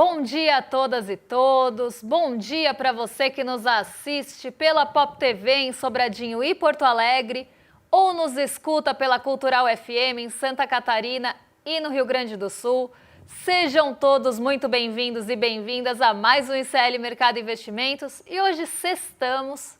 Bom dia a todas e todos, bom dia para você que nos assiste pela Pop TV em Sobradinho e Porto Alegre ou nos escuta pela Cultural FM em Santa Catarina e no Rio Grande do Sul. Sejam todos muito bem-vindos e bem-vindas a mais um ICL Mercado Investimentos e hoje sextamos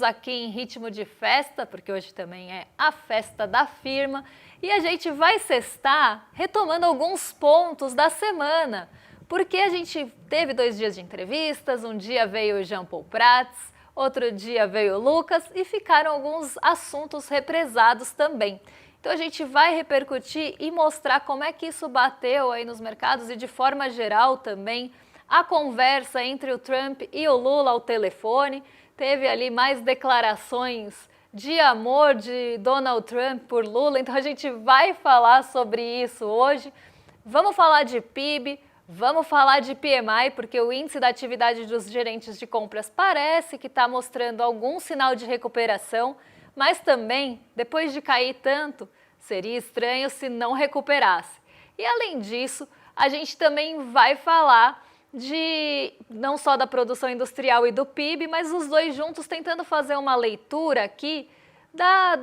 aqui em ritmo de festa, porque hoje também é a festa da firma. E a gente vai sextar retomando alguns pontos da semana, porque a gente teve 2 dias de entrevistas, um dia veio o Jean Paul Prats, outro dia veio o Lucas e ficaram alguns assuntos represados também. Então a gente vai repercutir e mostrar como é que isso bateu aí nos mercados e de forma geral também a conversa entre o Trump e o Lula ao telefone. Teve ali mais declarações de amor de Donald Trump por Lula, então a gente vai falar sobre isso hoje. Vamos falar de PIB, vamos falar de PMI, porque o índice da atividade dos gerentes de compras parece que está mostrando algum sinal de recuperação, mas também, depois de cair tanto, seria estranho se não recuperasse. E além disso, a gente também vai falar não só da produção industrial e do PIB, mas os dois juntos tentando fazer uma leitura aqui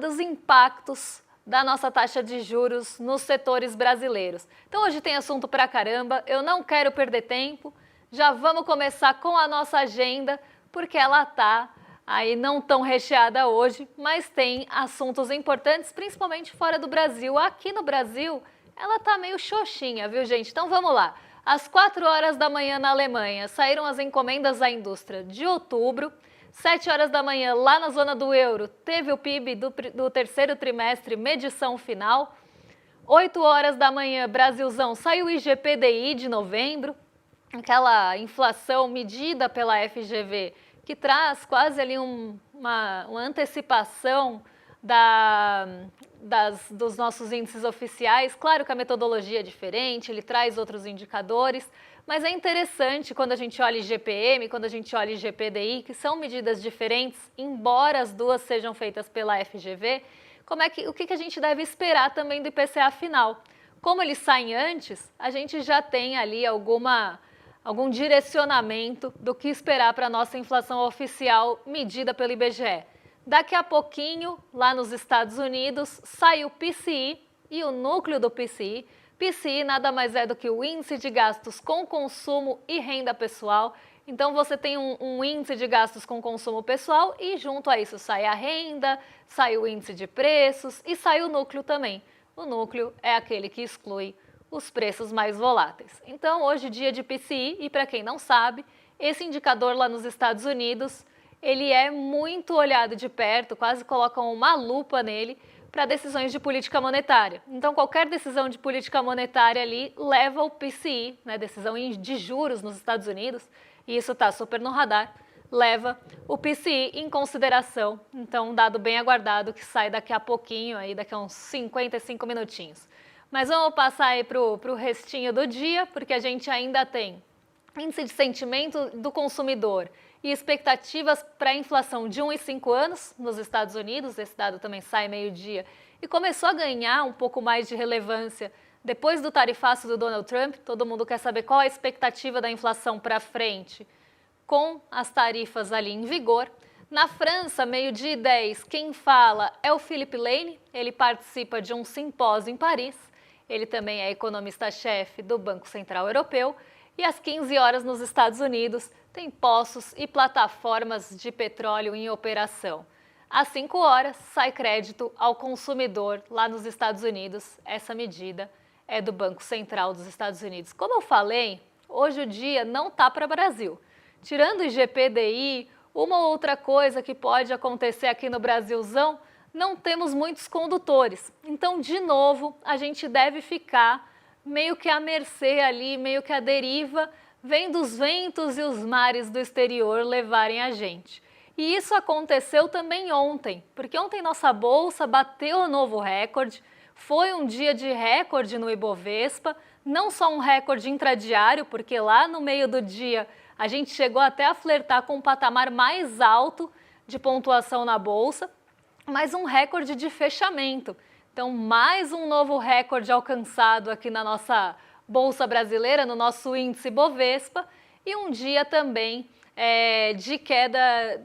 dos impactos da nossa taxa de juros nos setores brasileiros. Então hoje tem assunto pra caramba, eu não quero perder tempo, já vamos começar com a nossa agenda, porque ela tá aí não tão recheada hoje, mas tem assuntos importantes, principalmente fora do Brasil. Aqui no Brasil, ela tá meio xoxinha, viu gente? Então vamos lá. Às 4 horas da manhã na Alemanha, saíram as encomendas à indústria de outubro. 7 horas da manhã, lá na zona do euro, teve o PIB do terceiro trimestre, medição final. 8 horas da manhã, Brasilzão, saiu o IGPDI de novembro, aquela inflação medida pela FGV, que traz quase ali uma antecipação dos nossos índices oficiais. Claro que a metodologia é diferente, ele traz outros indicadores, mas é interessante quando a gente olha IGPM, quando a gente olha IGPDI, que são medidas diferentes, embora as duas sejam feitas pela FGV, o que a gente deve esperar também do IPCA final. Como eles saem antes, a gente já tem ali algum direcionamento do que esperar para a nossa inflação oficial medida pelo IBGE. Daqui a pouquinho, lá nos Estados Unidos, sai o PCI e o núcleo do PCI. PCI nada mais é do que o índice de gastos com consumo e renda pessoal. Então você tem um índice de gastos com consumo pessoal e junto a isso sai a renda, sai o índice de preços e sai o núcleo também. O núcleo é aquele que exclui os preços mais voláteis. Então hoje dia de PCI e para quem não sabe, esse indicador lá nos Estados Unidos, ele é muito olhado de perto, quase colocam uma lupa nele para decisões de política monetária. Então, qualquer decisão de política monetária ali leva o PCI, né, decisão de juros nos Estados Unidos, e isso está super no radar, leva o PCI em consideração. Então, um dado bem aguardado que sai daqui a pouquinho, aí daqui a uns 55 minutinhos. Mas vamos passar aí para o restinho do dia, porque a gente ainda tem índice de sentimento do consumidor e expectativas para a inflação de 1 e 5 anos nos Estados Unidos. Esse dado também sai meio-dia e começou a ganhar um pouco mais de relevância depois do tarifaço do Donald Trump. Todo mundo quer saber qual a expectativa da inflação para frente com as tarifas ali em vigor. Na França, meio-dia e 10, quem fala é o Philippe Lane, ele participa de um simpósio em Paris, ele também é economista-chefe do Banco Central Europeu. E às 15 horas nos Estados Unidos, tem poços e plataformas de petróleo em operação. Às 5 horas, sai crédito ao consumidor lá nos Estados Unidos. Essa medida é do Banco Central dos Estados Unidos. Como eu falei, hoje o dia não está para o Brasil. Tirando o IGPDI, uma outra coisa que pode acontecer aqui no Brasilzão, não temos muitos condutores. Então, de novo, a gente deve ficar meio que à mercê ali, meio que à deriva, vendo os ventos e os mares do exterior levarem a gente. E isso aconteceu também ontem, porque ontem nossa bolsa bateu um novo recorde, foi um dia de recorde no Ibovespa, não só um recorde intradiário, porque lá no meio do dia a gente chegou até a flertar com um patamar mais alto de pontuação na bolsa, mas um recorde de fechamento. Então, mais um novo recorde alcançado aqui na nossa Bolsa Brasileira, no nosso índice Bovespa, e um dia também de queda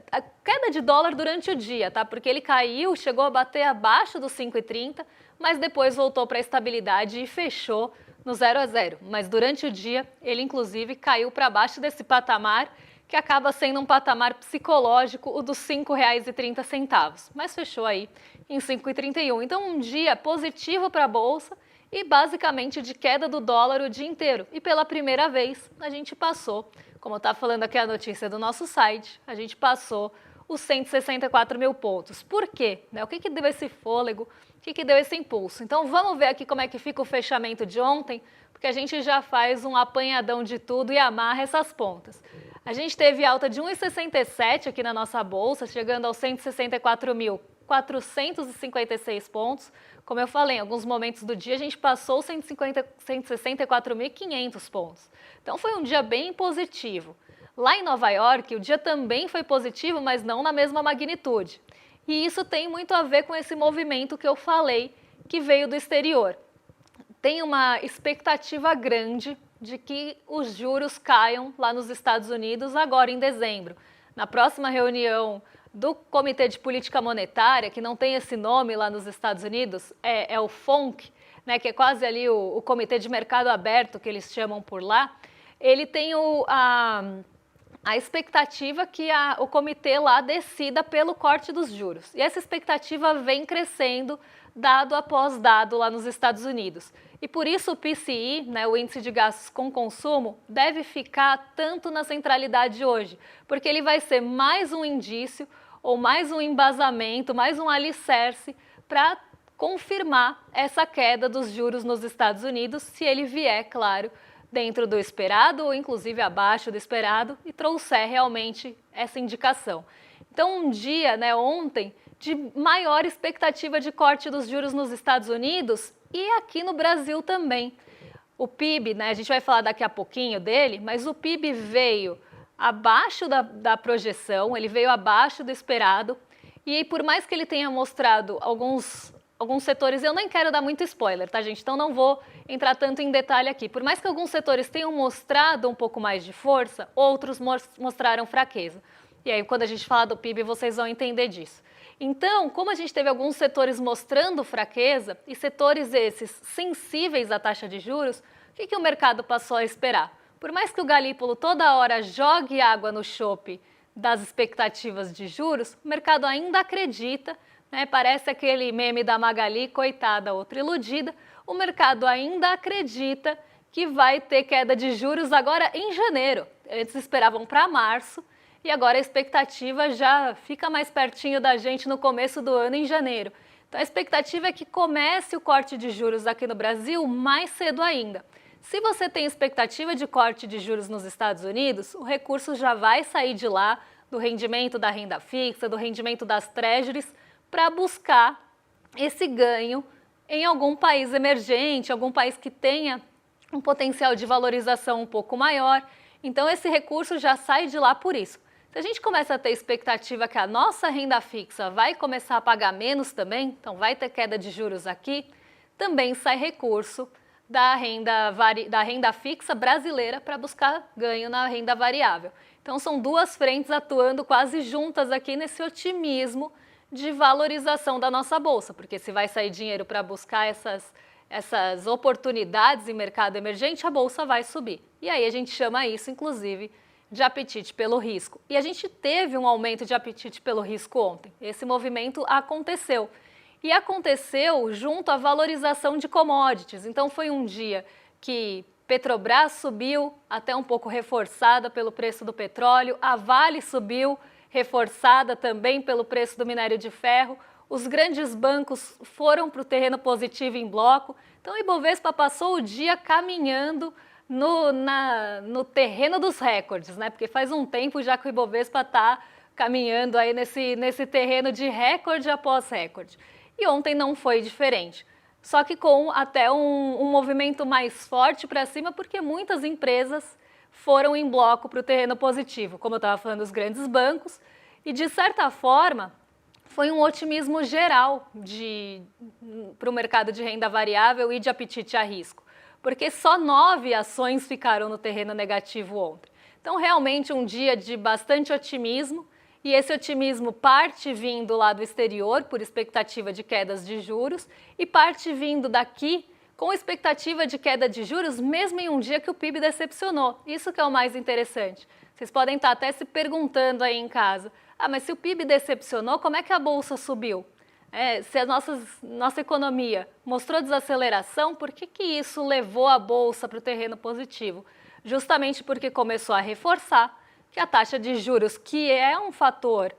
de dólar durante o dia, tá? Porque ele caiu, chegou a bater abaixo dos 5,30, mas depois voltou para a estabilidade e fechou no 0 a 0. Mas durante o dia, ele inclusive caiu para baixo desse patamar, que acaba sendo um patamar psicológico, o dos R$ 5,30, mas fechou aí em 5,31. Então, um dia positivo para a Bolsa e basicamente de queda do dólar o dia inteiro. E pela primeira vez, a gente passou, como está falando aqui a notícia do nosso site, a gente passou os 164 mil pontos. Por quê? O que deu esse fôlego? O que deu esse impulso? Então, vamos ver aqui como é que fica o fechamento de ontem, porque a gente já faz um apanhadão de tudo e amarra essas pontas. A gente teve alta de 1,67 aqui na nossa bolsa, chegando aos 164.456 pontos. Como eu falei, em alguns momentos do dia a gente passou 164.500 pontos. Então foi um dia bem positivo. Lá em Nova York, o dia também foi positivo, mas não na mesma magnitude. E isso tem muito a ver com esse movimento que eu falei, que veio do exterior. Tem uma expectativa grande de que os juros caiam lá nos Estados Unidos agora em dezembro. Na próxima reunião do Comitê de Política Monetária, que não tem esse nome lá nos Estados Unidos, é o FONC, né, que é quase ali o Comitê de Mercado Aberto, que eles chamam por lá, ele tem a expectativa que o comitê lá decida pelo corte dos juros. E essa expectativa vem crescendo dado após dado lá nos Estados Unidos. E por isso o PCI, né, o índice de gastos com consumo, deve ficar tanto na centralidade hoje, porque ele vai ser mais um indício ou mais um embasamento, mais um alicerce para confirmar essa queda dos juros nos Estados Unidos, se ele vier, claro, dentro do esperado ou inclusive abaixo do esperado e trouxer realmente essa indicação. Então, um dia, né, ontem, de maior expectativa de corte dos juros nos Estados Unidos e aqui no Brasil também. O PIB, né, a gente vai falar daqui a pouquinho dele, mas o PIB veio abaixo da projeção, ele veio abaixo do esperado, e por mais que ele tenha mostrado alguns setores, eu nem quero dar muito spoiler, tá, gente? Então não vou entrar tanto em detalhe aqui. Por mais que alguns setores tenham mostrado um pouco mais de força, outros mostraram fraqueza. E aí, quando a gente falar do PIB, vocês vão entender disso. Então, como a gente teve alguns setores mostrando fraqueza, e setores esses sensíveis à taxa de juros, o que o mercado passou a esperar? Por mais que o Galípolo toda hora jogue água no chope das expectativas de juros, o mercado ainda acredita, né? Parece aquele meme da Magali, coitada, outra iludida, o mercado ainda acredita que vai ter queda de juros agora em janeiro. Antes esperavam para março, e agora a expectativa já fica mais pertinho da gente no começo do ano, em janeiro. Então a expectativa é que comece o corte de juros aqui no Brasil mais cedo ainda. Se você tem expectativa de corte de juros nos Estados Unidos, o recurso já vai sair de lá, do rendimento da renda fixa, do rendimento das treasuries, para buscar esse ganho em algum país emergente, algum país que tenha um potencial de valorização um pouco maior. Então esse recurso já sai de lá por isso. Se a gente começa a ter expectativa que a nossa renda fixa vai começar a pagar menos também, então vai ter queda de juros aqui, também sai recurso da renda fixa brasileira para buscar ganho na renda variável. Então são duas frentes atuando quase juntas aqui nesse otimismo de valorização da nossa bolsa, porque se vai sair dinheiro para buscar essas oportunidades em mercado emergente, a bolsa vai subir. E aí a gente chama isso, inclusive, de apetite pelo risco. E a gente teve um aumento de apetite pelo risco ontem. Esse movimento aconteceu. E aconteceu junto à valorização de commodities. Então foi um dia que Petrobras subiu, até um pouco reforçada pelo preço do petróleo, a Vale subiu, reforçada também pelo preço do minério de ferro, os grandes bancos foram para o terreno positivo em bloco. Então o Ibovespa passou o dia caminhando no terreno dos recordes, né? Porque faz um tempo já que o Ibovespa está caminhando aí nesse terreno de recorde após recorde. E ontem não foi diferente, só que com até um movimento mais forte para cima, porque muitas empresas foram em bloco para o terreno positivo, como eu estava falando, os grandes bancos, e de certa forma foi um otimismo geral para o mercado de renda variável e de apetite a risco. porque só 9 ações ficaram no terreno negativo ontem. Então, realmente um dia de bastante otimismo, e esse otimismo parte vindo lá do exterior, por expectativa de quedas de juros, e parte vindo daqui com expectativa de queda de juros, mesmo em um dia que o PIB decepcionou. Isso que é o mais interessante. Vocês podem estar até se perguntando aí em casa, mas se o PIB decepcionou, como é que a Bolsa subiu? Se a nossa economia mostrou desaceleração, por que isso levou a Bolsa para o terreno positivo? Justamente porque começou a reforçar que a taxa de juros, que é um fator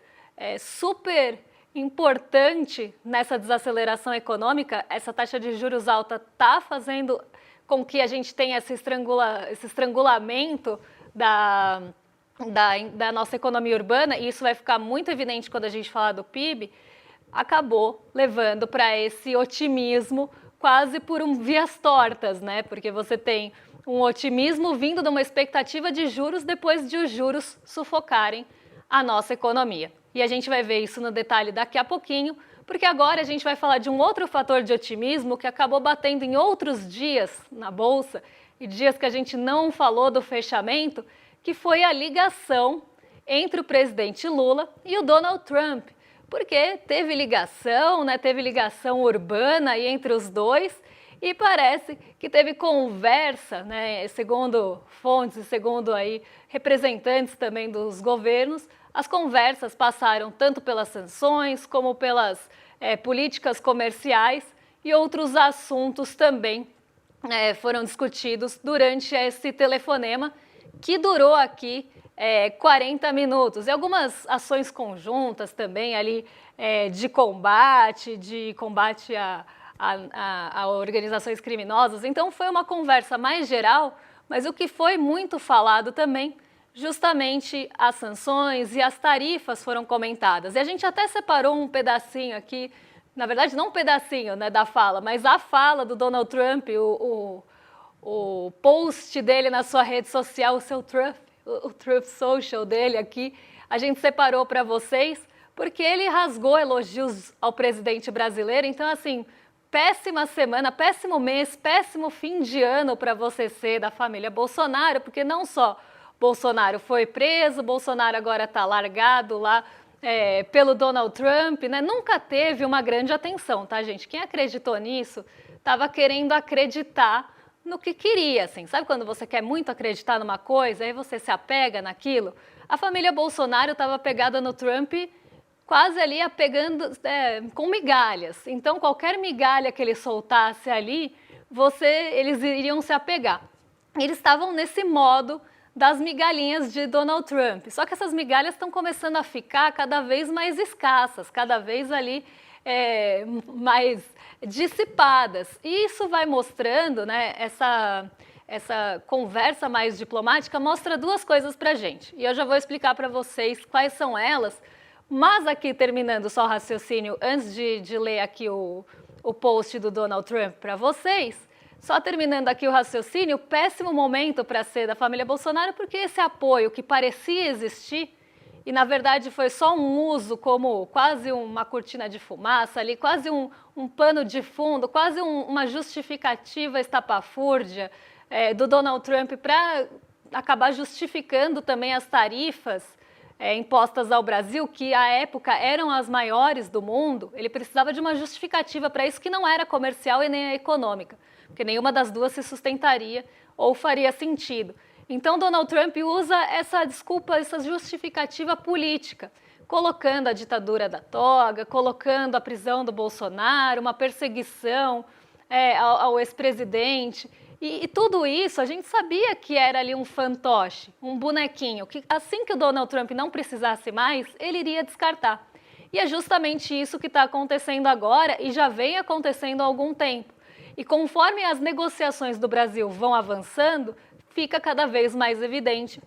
super importante nessa desaceleração econômica, essa taxa de juros alta está fazendo com que a gente tenha esse estrangulamento da nossa economia urbana, e isso vai ficar muito evidente quando a gente falar do PIB, acabou levando para esse otimismo quase por vias tortas, né? Porque você tem um otimismo vindo de uma expectativa de juros depois de os juros sufocarem a nossa economia. E a gente vai ver isso no detalhe daqui a pouquinho, porque agora a gente vai falar de um outro fator de otimismo que acabou batendo em outros dias na Bolsa, e dias que a gente não falou do fechamento, que foi a ligação entre o presidente Lula e o Donald Trump. Porque teve ligação, né? Teve ligação urbana aí entre os dois, e parece que teve conversa, né? Segundo fontes e segundo aí representantes também dos governos, as conversas passaram tanto pelas sanções como pelas políticas comerciais, e outros assuntos também foram discutidos durante esse telefonema, que durou aqui 40 minutos. E algumas ações conjuntas também ali de combate a organizações criminosas. Então foi uma conversa mais geral, mas o que foi muito falado também, justamente as sanções e as tarifas foram comentadas. E a gente até separou um pedacinho aqui, na verdade não um pedacinho, né, da fala, mas a fala do Donald Trump, o post dele na sua rede social, o Truth Social dele aqui, a gente separou para vocês, porque ele rasgou elogios ao presidente brasileiro. Então, assim, péssima semana, péssimo mês, péssimo fim de ano para você ser da família Bolsonaro, porque não só Bolsonaro foi preso, Bolsonaro agora está largado lá pelo Donald Trump, né? Nunca teve uma grande atenção, tá, gente? Quem acreditou nisso estava querendo acreditar no que queria, assim. Sabe quando você quer muito acreditar numa coisa, aí você se apega naquilo? A família Bolsonaro estava pegada no Trump, quase ali apegando com migalhas. Então, qualquer migalha que ele soltasse ali, eles iriam se apegar. Eles estavam nesse modo das migalhinhas de Donald Trump. Só que essas migalhas estão começando a ficar cada vez mais escassas, cada vez ali mais dissipadas. E isso vai mostrando, né, essa conversa mais diplomática mostra duas coisas para a gente. E eu já vou explicar para vocês quais são elas, mas aqui terminando só o raciocínio, antes de ler aqui o post do Donald Trump para vocês, só terminando aqui o raciocínio, péssimo momento para ser da família Bolsonaro, porque esse apoio que parecia existir, e na verdade foi só um uso como quase uma cortina de fumaça ali, quase um pano de fundo, quase uma justificativa estapafúrdia do Donald Trump para acabar justificando também as tarifas impostas ao Brasil, que à época eram as maiores do mundo. Ele precisava de uma justificativa para isso, que não era comercial e nem econômica, porque nenhuma das duas se sustentaria ou faria sentido. Então, Donald Trump usa essa desculpa, essa justificativa política, colocando a ditadura da toga, colocando a prisão do Bolsonaro, uma perseguição ao ex-presidente. E tudo isso a gente sabia que era ali um fantoche, um bonequinho, que assim que o Donald Trump não precisasse mais, ele iria descartar. E é justamente isso que está acontecendo agora e já vem acontecendo há algum tempo. E conforme as negociações do Brasil vão avançando, fica cada vez mais evidente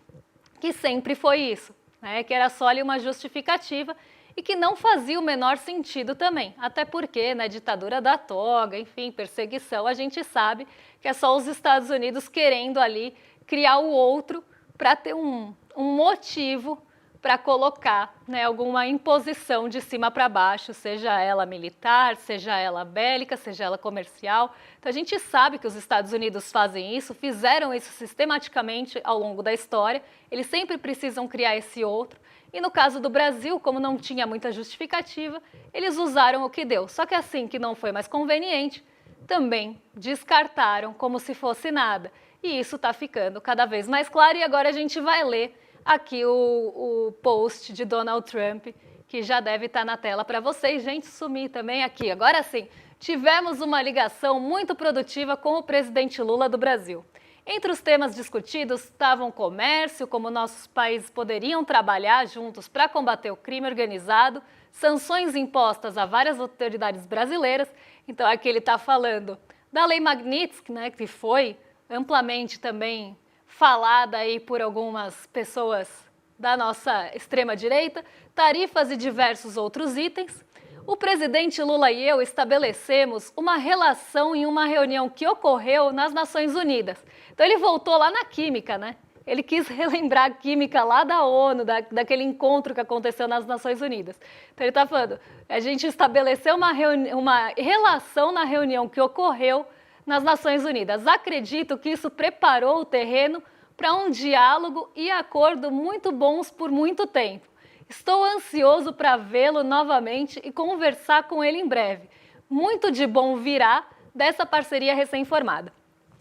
que sempre foi isso, né? Que era só ali uma justificativa e que não fazia o menor sentido também. Até porque, né, ditadura da toga, enfim, perseguição, a gente sabe que é só os Estados Unidos querendo ali criar o outro para ter um motivo para colocar, né, alguma imposição de cima para baixo, seja ela militar, seja ela bélica, seja ela comercial. Então a gente sabe que os Estados Unidos fazem isso, fizeram isso sistematicamente ao longo da história, eles sempre precisam criar esse outro. E no caso do Brasil, como não tinha muita justificativa, eles usaram o que deu. Só que assim que não foi mais conveniente, também descartaram como se fosse nada. E isso está ficando cada vez mais claro. E agora a gente vai ler aqui o post de Donald Trump, que já deve estar na tela para vocês. Gente, sumi também aqui. Agora sim, tivemos uma ligação muito produtiva com o presidente Lula do Brasil. Entre os temas discutidos estavam comércio, como nossos países poderiam trabalhar juntos para combater o crime organizado, sanções impostas a várias autoridades brasileiras. Então aqui ele está falando da Lei Magnitsky, né, que foi amplamente também falada aí por algumas pessoas da nossa extrema-direita, tarifas e diversos outros itens. O presidente Lula e eu estabelecemos uma relação em uma reunião que ocorreu nas Nações Unidas. Então ele voltou lá na química, né? Ele quis relembrar a química lá da ONU, daquele encontro que aconteceu nas Nações Unidas. Então ele está falando, a gente estabeleceu uma relação na reunião que ocorreu nas Nações Unidas. Acredito que isso preparou o terreno para um diálogo e acordo muito bons por muito tempo. Estou ansioso para vê-lo novamente e conversar com ele em breve. Muito de bom virá dessa parceria recém-formada.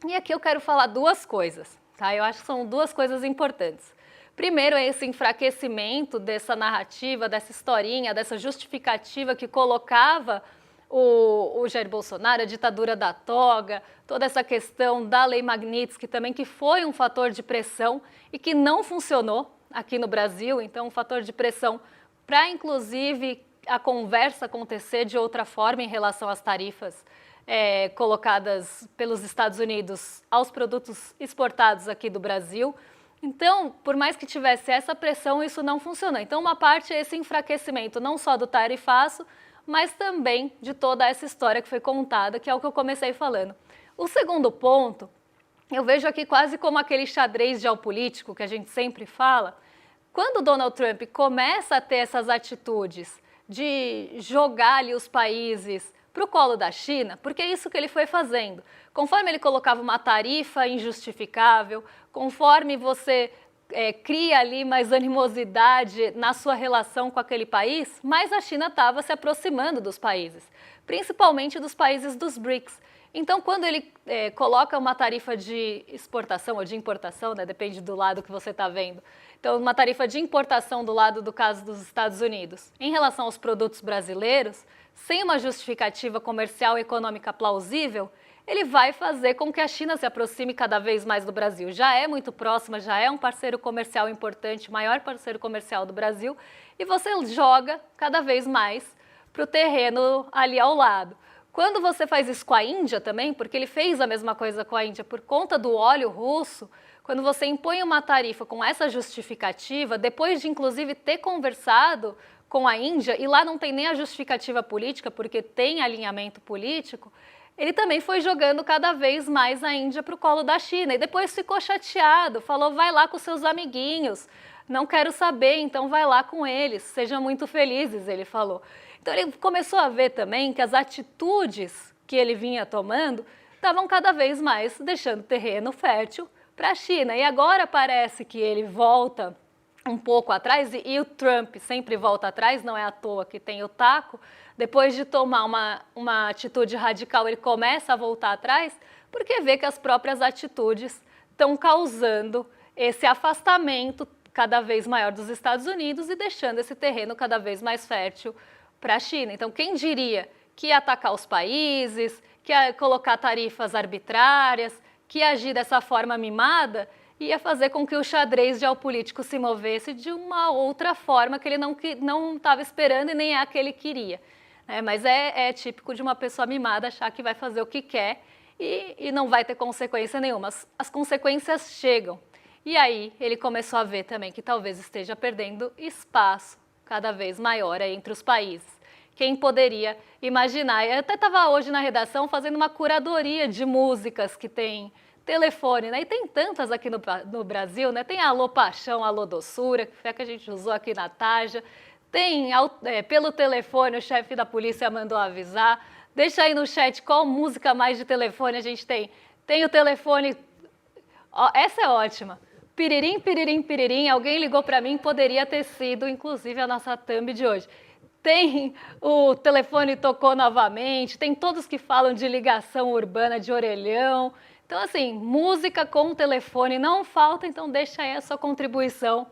E aqui eu quero falar duas coisas, tá? Eu acho que são duas coisas importantes. Primeiro é esse enfraquecimento dessa narrativa, dessa historinha, dessa justificativa que colocava o Jair Bolsonaro, a ditadura da toga, toda essa questão da Lei Magnitsky também, que foi um fator de pressão e que não funcionou aqui no Brasil. Então, um fator de pressão para, inclusive, a conversa acontecer de outra forma em relação às tarifas colocadas pelos Estados Unidos aos produtos exportados aqui do Brasil. Então, por mais que tivesse essa pressão, isso não funcionou. Então, uma parte é esse enfraquecimento, não só do tarifaço, mas também de toda essa história que foi contada, que é o que eu comecei falando. O segundo ponto, eu vejo aqui quase como aquele xadrez geopolítico que a gente sempre fala. Quando o Donald Trump começa a ter essas atitudes de jogar ali os países para o colo da China, porque é isso que ele foi fazendo. Conforme ele colocava uma tarifa injustificável, conforme você cria ali mais animosidade na sua relação com aquele país, mais a China estava se aproximando dos países, principalmente dos países dos BRICS. Então, quando ele coloca uma tarifa de exportação ou de importação, né, depende do lado que você está vendo, então uma tarifa de importação do lado do caso dos Estados Unidos, em relação aos produtos brasileiros, sem uma justificativa comercial e econômica plausível, ele vai fazer com que a China se aproxime cada vez mais do Brasil. Já é muito próxima, já é um parceiro comercial importante, maior parceiro comercial do Brasil, e você joga cada vez mais para o terreno ali ao lado. Quando você faz isso com a Índia também, porque ele fez a mesma coisa com a Índia por conta do óleo russo, quando você impõe uma tarifa com essa justificativa, depois de inclusive ter conversado com a Índia, e lá não tem nem a justificativa política, porque tem alinhamento político, ele também foi jogando cada vez mais a Índia para o colo da China. E depois ficou chateado, falou, vai lá com seus amiguinhos, não quero saber, então vai lá com eles, sejam muito felizes, ele falou. Então ele começou a ver também que as atitudes que ele vinha tomando estavam cada vez mais deixando terreno fértil para a China. E agora parece que ele volta um pouco atrás, e o Trump sempre volta atrás, não é à toa que tem o taco. Depois de tomar uma atitude radical, ele começa a voltar atrás, porque vê que as próprias atitudes estão causando esse afastamento cada vez maior dos Estados Unidos e deixando esse terreno cada vez mais fértil para a China. Então, quem diria que ia atacar os países, que ia colocar tarifas arbitrárias, que ia agir dessa forma mimada, ia fazer com que o xadrez geopolítico se movesse de uma outra forma que ele não estava esperando e nem é a que ele queria. Mas é típico de uma pessoa mimada achar que vai fazer o que quer e não vai ter consequência nenhuma. As consequências chegam. E aí ele começou a ver também que talvez esteja perdendo espaço cada vez maior entre os países. Quem poderia imaginar? Eu até estava hoje na redação fazendo uma curadoria de músicas que tem telefone, né? E tem tantas aqui no Brasil, né? Tem a Alô Paixão, Alô Doçura, que foi a que a gente usou aqui na Taja. Tem pelo telefone, o chefe da polícia mandou avisar. Deixa aí no chat qual música mais de telefone a gente tem. Tem o telefone... Ó, essa é ótima. Piririm, piririm, piririm. Alguém ligou para mim, poderia ter sido, inclusive, a nossa thumb de hoje. Tem o telefone tocou novamente, tem todos que falam de ligação urbana, de orelhão. Então, assim, música com telefone não falta, então deixa aí a sua contribuição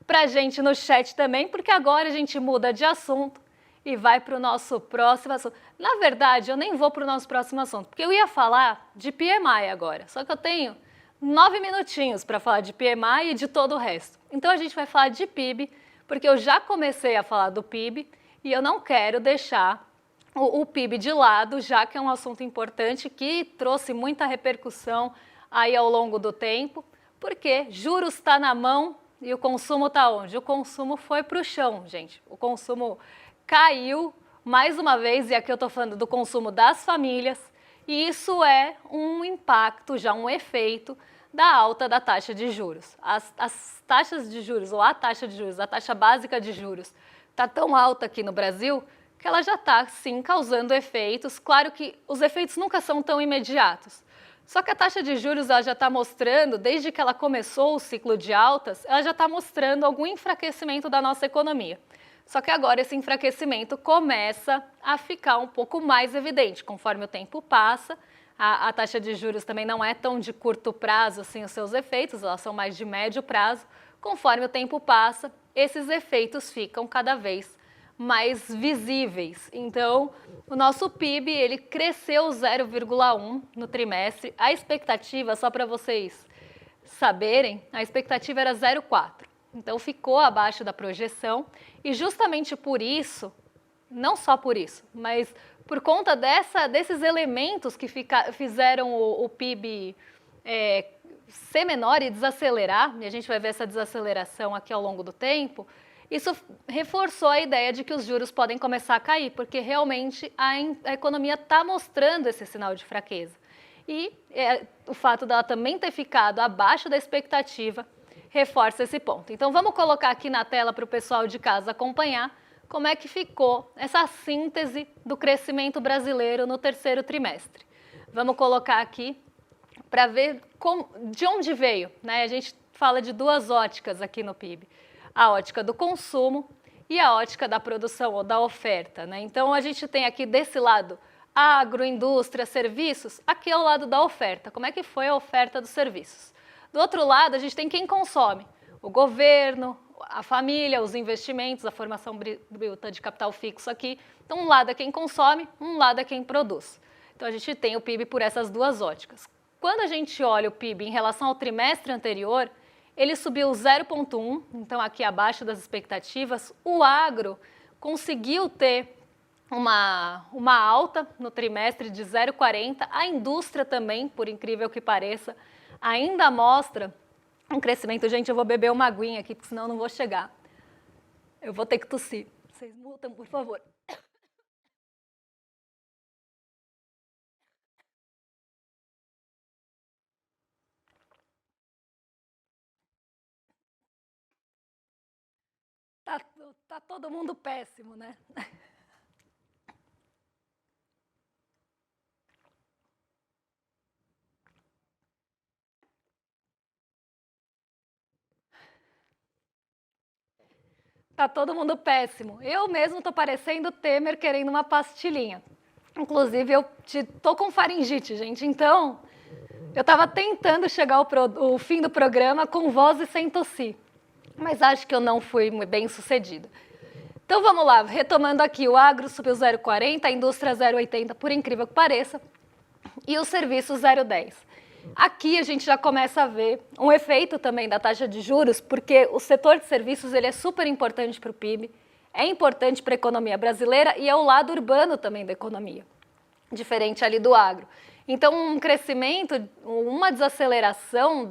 pra gente no chat também, porque agora a gente muda de assunto e vai para o nosso próximo assunto. Na verdade, eu nem vou para o nosso próximo assunto, porque eu ia falar de PMI agora, só que eu tenho 9 minutinhos para falar de PMI e de todo o resto. Então a gente vai falar de PIB, porque eu já comecei a falar do PIB e eu não quero deixar o PIB de lado, já que é um assunto importante que trouxe muita repercussão aí ao longo do tempo, porque juros está na mão e o consumo está onde? O consumo foi para o chão, gente. O consumo caiu mais uma vez, e aqui eu estou falando do consumo das famílias, e isso é um impacto, já um efeito da alta da taxa de juros. As taxas de juros, ou a taxa de juros, a taxa básica de juros, está tão alta aqui no Brasil que ela já está, sim, causando efeitos. Claro que os efeitos nunca são tão imediatos. Só que a taxa de juros ela já está mostrando, desde que ela começou o ciclo de altas, ela já está mostrando algum enfraquecimento da nossa economia. Só que agora esse enfraquecimento começa a ficar um pouco mais evidente. Conforme o tempo passa, a taxa de juros também não é tão de curto prazo assim os seus efeitos, elas são mais de médio prazo. Conforme o tempo passa, esses efeitos ficam cada vez mais visíveis. Então, o nosso PIB, ele cresceu 0,1 no trimestre. A expectativa, só para vocês saberem, a expectativa era 0,4. Então, ficou abaixo da projeção e justamente por isso, não só por isso, mas por conta desses elementos que fizeram o PIB ser menor e desacelerar, e a gente vai ver essa desaceleração aqui ao longo do tempo, isso reforçou a ideia de que os juros podem começar a cair, porque realmente a economia está mostrando esse sinal de fraqueza. E o fato dela também ter ficado abaixo da expectativa reforça esse ponto. Então vamos colocar aqui na tela para o pessoal de casa acompanhar como é que ficou essa síntese do crescimento brasileiro no terceiro trimestre. Vamos colocar aqui para ver de onde veio, né? A gente fala de duas óticas aqui no PIB. A ótica do consumo e a ótica da produção ou da oferta, né? Então, a gente tem aqui desse lado agroindústria, serviços, aqui é o lado da oferta. Como é que foi a oferta dos serviços? Do outro lado, a gente tem quem consome, o governo, a família, os investimentos, a formação bruta de capital fixo aqui. Então, um lado é quem consome, um lado é quem produz. Então, a gente tem o PIB por essas duas óticas. Quando a gente olha o PIB em relação ao trimestre anterior, ele subiu 0,1, então aqui abaixo das expectativas. O agro conseguiu ter uma alta no trimestre de 0,40. A indústria também, por incrível que pareça, ainda mostra um crescimento. Gente, eu vou beber uma aguinha aqui, porque senão eu não vou chegar. Eu vou ter que tossir. Vocês multam, por favor. Tá todo mundo péssimo, né? Tá todo mundo péssimo. Eu mesmo tô parecendo Temer querendo uma pastilhinha. Inclusive, eu tô com faringite, gente. Então, eu tava tentando chegar ao fim do programa com voz e sem tossir. Mas acho que eu não fui bem sucedida. Então vamos lá, retomando aqui, o agro subiu 0,40, a indústria 0,80, por incrível que pareça, e os serviços 0,10. Aqui a gente já começa a ver um efeito também da taxa de juros, porque o setor de serviços ele é super importante para o PIB, é importante para a economia brasileira e é o lado urbano também da economia, diferente ali do agro. Então um crescimento, uma desaceleração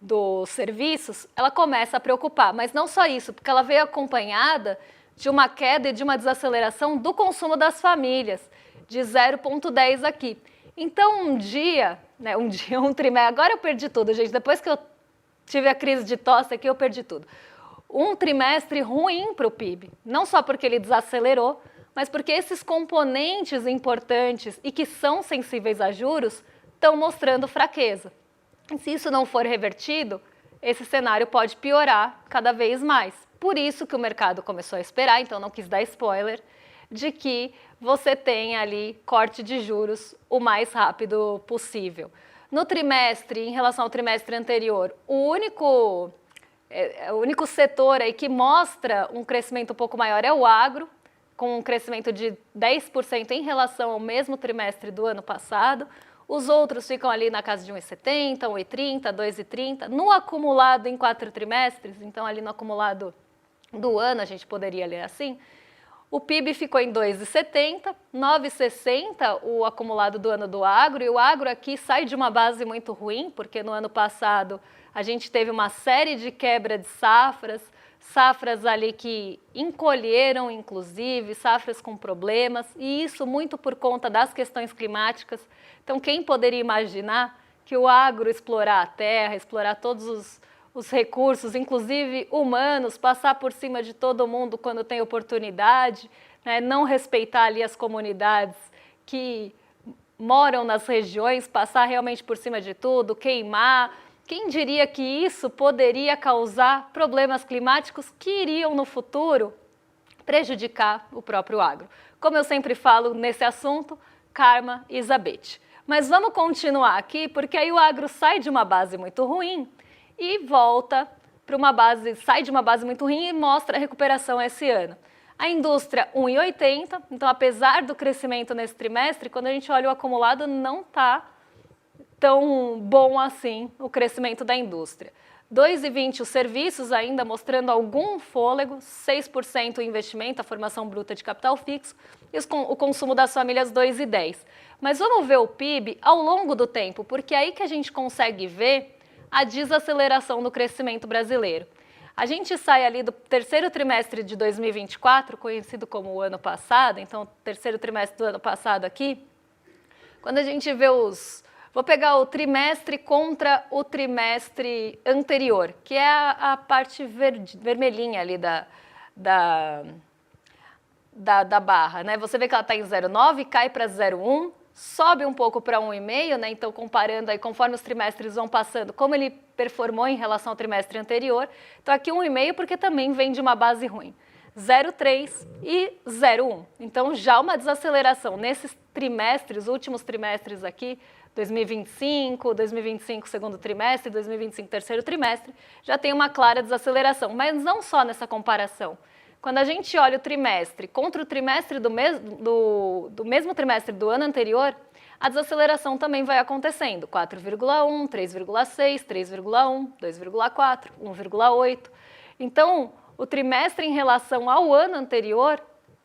dos serviços, ela começa a preocupar, mas não só isso, porque ela veio acompanhada de uma queda e de uma desaceleração do consumo das famílias, de 0,10 aqui. Então, um dia, né? Um dia, um trimestre. Agora eu perdi tudo, gente. Depois que eu tive a crise de tosse aqui, eu perdi tudo. Um trimestre ruim para o PIB. Não só porque ele desacelerou, mas porque esses componentes importantes e que são sensíveis a juros estão mostrando fraqueza. E se isso não for revertido, esse cenário pode piorar cada vez mais. Por isso que o mercado começou a esperar, então não quis dar spoiler, de que você tenha ali corte de juros o mais rápido possível. No trimestre, em relação ao trimestre anterior, o único setor aí que mostra um crescimento um pouco maior é o agro, com um crescimento de 10% em relação ao mesmo trimestre do ano passado. Os outros ficam ali na casa de 1,70, 1,30, 2,30. No acumulado em 4 trimestres, então ali no acumulado do ano, a gente poderia ler assim, o PIB ficou em 2,70, 9,60 o acumulado do ano do agro, e o agro aqui sai de uma base muito ruim, porque no ano passado a gente teve uma série de quebra de safras ali que encolheram, inclusive, safras com problemas, e isso muito por conta das questões climáticas. Então, quem poderia imaginar que o agro explorar a terra, explorar todos os recursos, inclusive humanos, passar por cima de todo mundo quando tem oportunidade, né? Não respeitar ali as comunidades que moram nas regiões, passar realmente por cima de tudo, queimar. Quem diria que isso poderia causar problemas climáticos que iriam no futuro prejudicar o próprio agro? Como eu sempre falo nesse assunto, karma is a bitch. Mas vamos continuar aqui, porque aí o agro sai de uma base muito ruim e volta para uma base, sai de uma base muito ruim e mostra a recuperação esse ano. A indústria 1,80, então apesar do crescimento nesse trimestre, quando a gente olha o acumulado não está tão bom assim o crescimento da indústria. 2,20 os serviços ainda mostrando algum fôlego, 6% o investimento, a formação bruta de capital fixo, e o consumo das famílias 2,10. Mas vamos ver o PIB ao longo do tempo, porque é aí que a gente consegue ver a desaceleração do crescimento brasileiro. A gente sai ali do terceiro trimestre de 2024, conhecido como o ano passado, então terceiro trimestre do ano passado aqui, quando a gente vê Vou pegar o trimestre contra o trimestre anterior, que é a parte vermelhinha ali da barra, né? Você vê que ela está em 0,9, cai para 0,1, sobe um pouco para 1,5, né? Então, comparando aí, conforme os trimestres vão passando, como ele performou em relação ao trimestre anterior. Então, aqui 1,5 porque também vem de uma base ruim. 0,3 e 0,1. Então, já uma desaceleração nesses trimestres, últimos trimestres aqui, 2025 segundo trimestre, 2025 terceiro trimestre, já tem uma clara desaceleração, mas não só nessa comparação. Quando a gente olha o trimestre contra o trimestre do mesmo trimestre do ano anterior, a desaceleração também vai acontecendo, 4,1, 3,6, 3,1, 2,4, 1,8. Então, o trimestre em relação ao ano anterior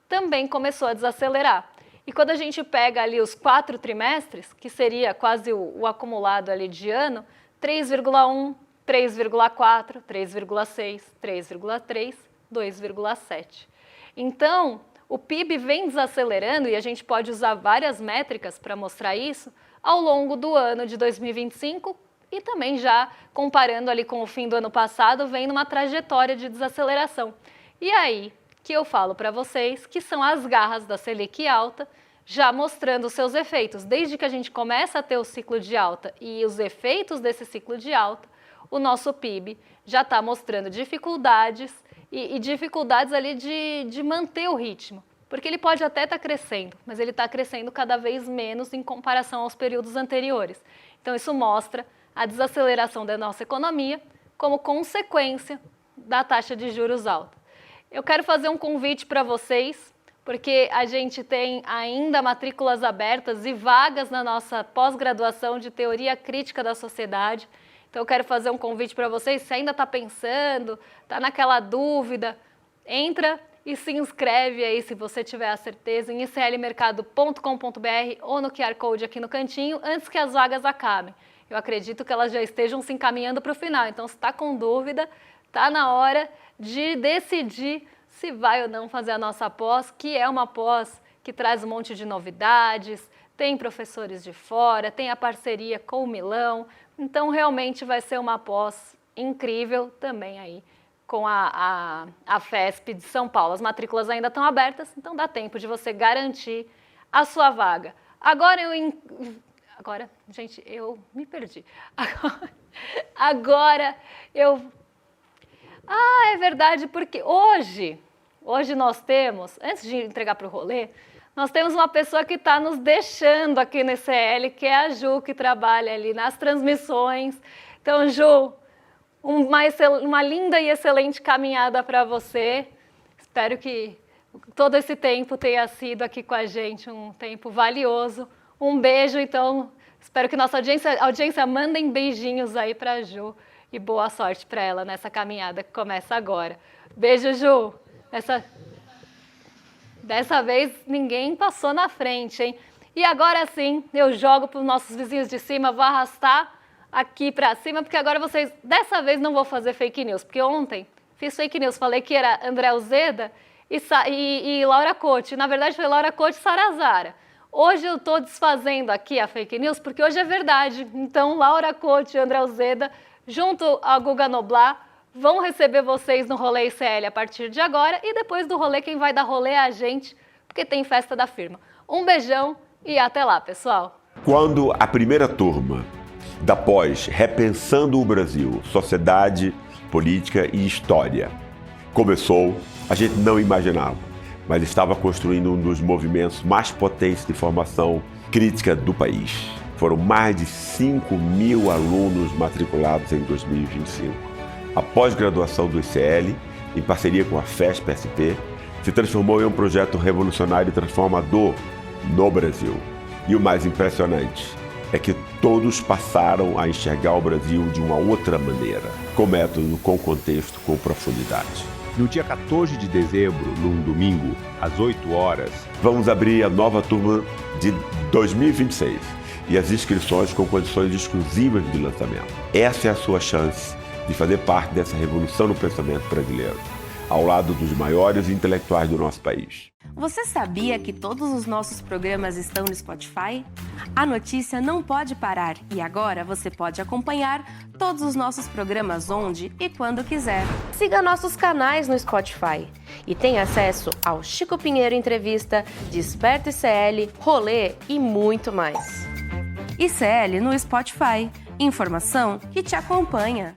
também começou a desacelerar. E quando a gente pega ali os 4 trimestres, que seria quase o acumulado ali de ano, 3,1, 3,4, 3,6, 3,3, 2,7. Então, o PIB vem desacelerando e a gente pode usar várias métricas para mostrar isso ao longo do ano de 2025 e também já comparando ali com o fim do ano passado, vem numa trajetória de desaceleração. E aí que eu falo para vocês que são as garras da Selic alta, já mostrando os seus efeitos. Desde que a gente começa a ter o ciclo de alta e os efeitos desse ciclo de alta, o nosso PIB já está mostrando dificuldades e dificuldades ali de manter o ritmo. Porque ele pode até estar crescendo, mas ele está crescendo cada vez menos em comparação aos períodos anteriores. Então isso mostra a desaceleração da nossa economia como consequência da taxa de juros alta. Eu quero fazer um convite para vocês, porque a gente tem ainda matrículas abertas e vagas na nossa pós-graduação de Teoria Crítica da Sociedade. Então eu quero fazer um convite para vocês, se ainda está pensando, está naquela dúvida, entra e se inscreve aí, se você tiver a certeza, em iclmercado.com.br ou no QR Code aqui no cantinho, antes que as vagas acabem. Eu acredito que elas já estejam se encaminhando para o final, então se está com dúvida, está na hora de decidir se vai ou não fazer a nossa pós, que é uma pós que traz um monte de novidades, tem professores de fora, tem a parceria com o Milão, então realmente vai ser uma pós incrível também aí com a FESP de São Paulo. As matrículas ainda estão abertas, então dá tempo de você garantir a sua vaga. Agora, gente, eu me perdi. Agora eu... é verdade, porque hoje nós temos, antes de entregar para o rolê, nós temos uma pessoa que está nos deixando aqui no ICL, que é a Ju, que trabalha ali nas transmissões. Então, Ju, uma linda e excelente caminhada para você. Espero que todo esse tempo tenha sido aqui com a gente um tempo valioso. Um beijo, então, espero que nossa audiência mandem beijinhos aí para a Ju e boa sorte para ela nessa caminhada que começa agora. Beijo, Ju. Dessa vez ninguém passou na frente, hein? E agora sim, eu jogo para os nossos vizinhos de cima, vou arrastar aqui para cima, porque agora dessa vez não vou fazer fake news, porque ontem fiz fake news, falei que era André Uzeda e Laura Cote. Na verdade foi Laura Cote e Sarazara. Hoje eu estou desfazendo aqui a fake news, porque hoje é verdade. Então Laura Cote e André Uzeda, junto a Guga Noblat, vão receber vocês no rolê ICL a partir de agora, e depois do rolê quem vai dar rolê é a gente, porque tem festa da firma. Um beijão e até lá, pessoal! Quando a primeira turma da pós Repensando o Brasil, Sociedade, Política e História começou, a gente não imaginava, mas estava construindo um dos movimentos mais potentes de formação crítica do país. Foram mais de 5.000 alunos matriculados em 2025. A pós-graduação do ICL, em parceria com a FESP-SP, se transformou em um projeto revolucionário e transformador no Brasil. E o mais impressionante é que todos passaram a enxergar o Brasil de uma outra maneira, com método, com contexto, com profundidade. No dia 14 de dezembro, num domingo, às 8 horas, vamos abrir a nova turma de 2026 e as inscrições com condições exclusivas de lançamento. Essa é a sua chance de fazer parte dessa revolução no pensamento brasileiro, ao lado dos maiores intelectuais do nosso país. Você sabia que todos os nossos programas estão no Spotify? A notícia não pode parar e agora você pode acompanhar todos os nossos programas onde e quando quiser. Siga nossos canais no Spotify e tenha acesso ao Chico Pinheiro Entrevista, Desperta ICL, Rolê e muito mais. ICL no Spotify. Informação que te acompanha.